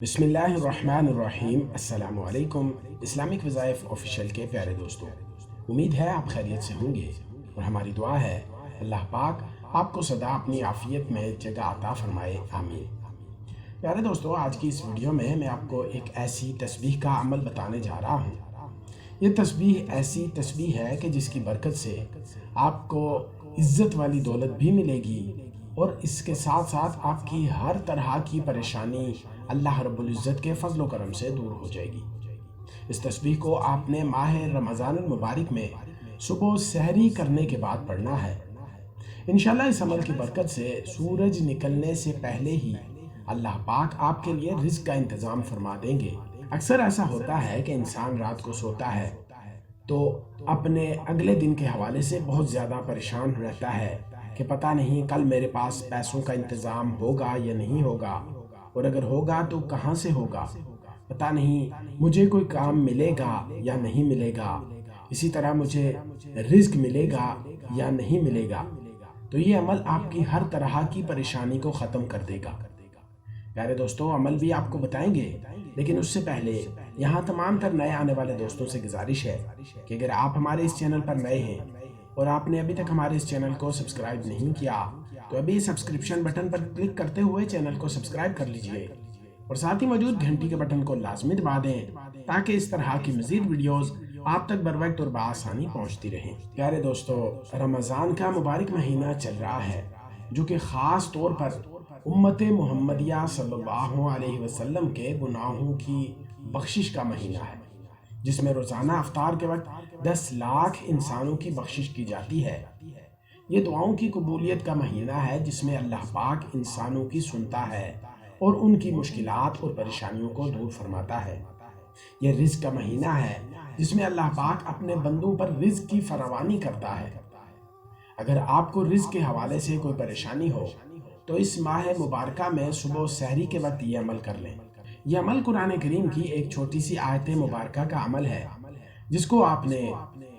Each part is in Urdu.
بسم اللہ الرحمن الرحیم۔ السلام علیکم۔ اسلامک وظائف آفیشیل کے پیارے دوستوں، امید ہے آپ خیریت سے ہوں گے اور ہماری دعا ہے اللہ پاک آپ کو سدا اپنی عافیت میں جگہ عطا فرمائے، آمین۔ پیارے دوستوں، آج کی اس ویڈیو میں آپ کو ایک ایسی تسبیح کا عمل بتانے جا رہا ہوں۔ یہ تسبیح ایسی تسبیح ہے کہ جس کی برکت سے آپ کو عزت والی دولت بھی ملے گی اور اس کے ساتھ ساتھ آپ کی ہر طرح کی پریشانی اللہ رب العزت کے فضل و کرم سے دور ہو جائے گی۔ اس تسبیح کو آپ نے ماہ رمضان المبارک میں صبح سحری کرنے کے بعد پڑھنا ہے۔ انشاءاللہ اس عمل کی برکت سے سورج نکلنے سے پہلے ہی اللہ پاک آپ کے لیے رزق کا انتظام فرما دیں گے۔ اکثر ایسا ہوتا ہے کہ انسان رات کو سوتا ہے تو اپنے اگلے دن کے حوالے سے بہت زیادہ پریشان رہتا ہے کہ پتہ نہیں کل میرے پاس پیسوں کا انتظام ہوگا یا نہیں ہوگا، اور اگر ہوگا تو کہاں سے ہوگا، پتہ نہیں مجھے کوئی کام ملے گا یا نہیں ملے گا، اسی طرح مجھے رزق ملے گا یا نہیں ملے گا۔ تو یہ عمل آپ کی ہر طرح کی پریشانی کو ختم کر دے گا۔ پیارے دوستوں، عمل بھی آپ کو بتائیں گے، لیکن اس سے پہلے یہاں تمام تر نئے آنے والے دوستوں سے گزارش ہے کہ اگر آپ ہمارے اس چینل پر نئے ہیں اور آپ نے ابھی تک ہمارے اس چینل کو سبسکرائب نہیں کیا تو ابھی سبسکرپشن بٹن پر کلک کرتے ہوئے چینل کو سبسکرائب کر لیجئے اور ساتھ ہی موجود گھنٹی کے بٹن کو لازمی دبا دیں تاکہ اس طرح کی مزید ویڈیوز آپ تک بر وقت اور بآسانی پہنچتی رہیں۔ پیارے دوستو، رمضان کا مبارک مہینہ چل رہا ہے جو کہ خاص طور پر امت محمدیہ صلی اللہ علیہ وسلم کے گناہوں کی بخشش کا مہینہ ہے، جس میں روزانہ افطار کے وقت 10 لاکھ انسانوں کی بخشش کی جاتی ہے۔ یہ دعاؤں کی قبولیت کا مہینہ ہے جس میں اللہ پاک انسانوں کی سنتا ہے اور ان کی مشکلات اور پریشانیوں کو دور فرماتا ہے۔ یہ رزق کا مہینہ ہے جس میں اللہ پاک اپنے بندوں پر رزق کی فراوانی کرتا ہے۔ اگر آپ کو رزق کے حوالے سے کوئی پریشانی ہو تو اس ماہ مبارکہ میں صبح سحری کے وقت یہ عمل کر لیں۔ یہ عمل قرآن کریم کی ایک چھوٹی سی آیت مبارکہ کا عمل ہے جس کو آپ نے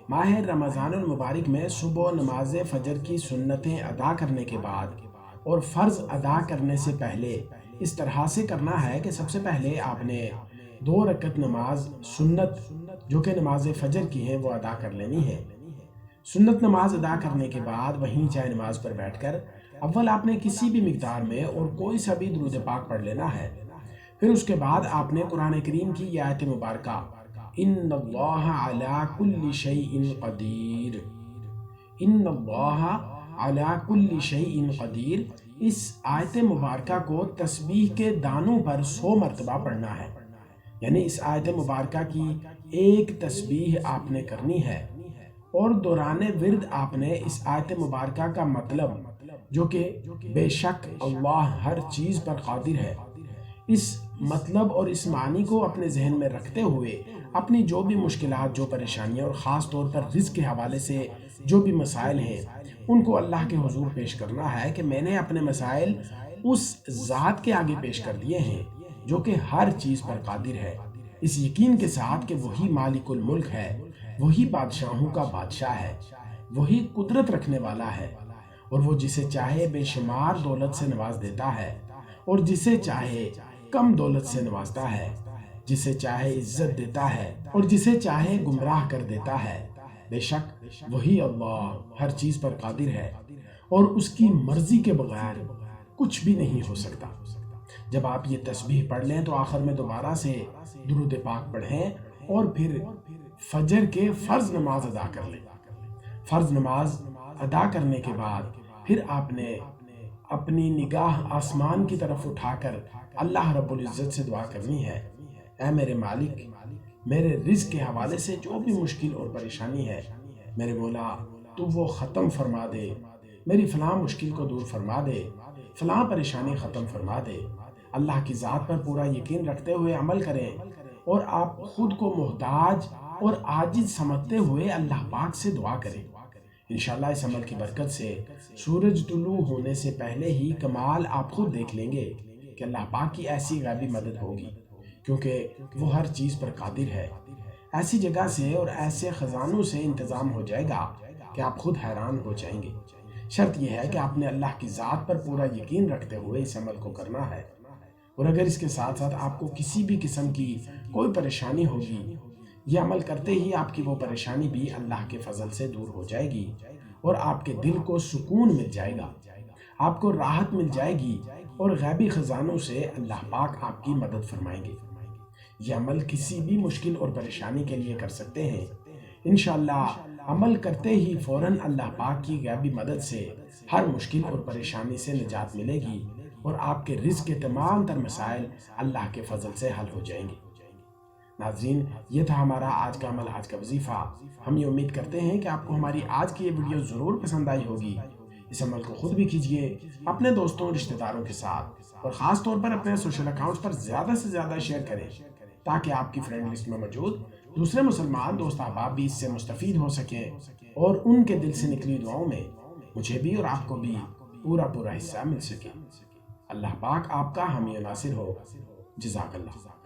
ماہ رمضان المبارک میں صبح نماز فجر کی سنتیں ادا کرنے کے بعد اور فرض ادا کرنے سے پہلے اس طرح سے کرنا ہے کہ سب سے پہلے آپ نے 2 رکعت نماز سنت جو کہ نماز فجر کی ہے وہ ادا کر لینی ہے۔ سنت نماز ادا کرنے کے بعد وہیں چائے نماز پر بیٹھ کر اول آپ نے کسی بھی مقدار میں اور کوئی سا بھی درود پاک پڑھ لینا ہے۔ پھر اس کے بعد آپ نے قرآن کریم کی یہ آیت مبارکہ ان اللہ علی کل شیء قدیر، ان اللہ علی کل شیء قدیر، اس آیت مبارکہ کو تسبیح کے دانوں پر 100 مرتبہ پڑھنا ہے۔ یعنی اس آیت مبارکہ کی ایک تسبیح آپ نے کرنی ہے اور دوران ورد آپ نے اس آیت مبارکہ کا مطلب جو کہ بے شک اللہ ہر چیز پر قادر ہے، اس مطلب اور اس معنی کو اپنے ذہن میں رکھتے ہوئے اپنی جو بھی مشکلات، جو پریشانیاں اور خاص طور پر رزق کے حوالے سے جو بھی مسائل ہیں ان کو اللہ کے حضور پیش کرنا ہے کہ میں نے اپنے مسائل اس ذات کے آگے پیش کر دیے ہیں جو کہ ہر چیز پر قادر ہے، اس یقین کے ساتھ کہ وہی مالک الملک ہے، وہی بادشاہوں کا بادشاہ ہے، وہی قدرت رکھنے والا ہے اور وہ جسے چاہے بے شمار دولت سے نواز دیتا ہے اور جسے چاہے کم دولت سے نوازتا ہے، جسے چاہے عزت دیتا ہے اور جسے چاہے گمراہ کر دیتا ہے۔ بے شک وہی اللہ ہر چیز پر قادر ہے اور اس کی مرضی کے بغیر کچھ بھی نہیں ہو سکتا۔ جب آپ یہ تسبیح پڑھ لیں تو آخر میں دوبارہ سے درود پاک پڑھیں اور پھر فجر کے فرض نماز ادا کر لیں۔ فرض نماز ادا کرنے کے بعد پھر آپ نے اپنی نگاہ آسمان کی طرف اٹھا کر اللہ رب العزت سے دعا کرنی ہے، اے میرے مالک، میرے رزق کے حوالے سے جو بھی مشکل اور پریشانی ہے میرے مولا تو وہ ختم فرما دے، میری فلاں مشکل کو دور فرما دے، فلاں پریشانی ختم فرما دے۔ اللہ کی ذات پر پورا یقین رکھتے ہوئے عمل کریں اور آپ خود کو محتاج اور عاجز سمجھتے ہوئے اللہ پاک سے دعا کریں۔ انشاءاللہ اس عمل کی برکت سے سورج طلوع ہونے سے پہلے ہی کمال آپ خود دیکھ لیں گے کہ اللہ پاک کی ایسی غیبی مدد ہوگی، کیونکہ وہ ہر چیز پر قادر ہے۔ ایسی جگہ سے اور ایسے خزانوں سے انتظام ہو جائے گا کہ آپ خود حیران ہو جائیں گے۔ شرط یہ ہے کہ آپ نے اللہ کی ذات پر پورا یقین رکھتے ہوئے اس عمل کو کرنا ہے اور اگر اس کے ساتھ ساتھ آپ کو کسی بھی قسم کی کوئی پریشانی ہوگی، یہ عمل کرتے ہی آپ کی وہ پریشانی بھی اللہ کے فضل سے دور ہو جائے گی اور آپ کے دل کو سکون مل جائے گا، آپ کو راحت مل جائے گی اور غیبی خزانوں سے اللہ پاک آپ کی مدد فرمائیں گے۔ یہ عمل کسی بھی مشکل اور پریشانی کے لیے کر سکتے ہیں۔ انشاءاللہ عمل کرتے ہی فوراً اللہ پاک کی غیبی مدد سے ہر مشکل اور پریشانی سے نجات ملے گی اور آپ کے رزق کے تمام تر مسائل اللہ کے فضل سے حل ہو جائیں گے۔ ناظرین، یہ تھا ہمارا آج کا عمل، آج کا وظیفہ۔ ہم یہ امید کرتے ہیں کہ آپ کو ہماری آج کی یہ ویڈیو ضرور پسند آئی ہوگی۔ اس عمل کو خود بھی کیجئے، اپنے دوستوں رشتہ داروں کے ساتھ اور خاص طور پر اپنے سوشل اکاؤنٹس پر زیادہ سے زیادہ شیئر کریں تاکہ آپ کی فرینڈ لسٹ میں موجود دوسرے مسلمان دوست احباب بھی اس سے مستفید ہو سکیں اور ان کے دل سے نکلی دعاؤں میں مجھے بھی اور آپ کو بھی پورا حصہ مل سکے۔ اللہ پاک آپ کا حامی و ناصر ہو۔ جزاک اللہ۔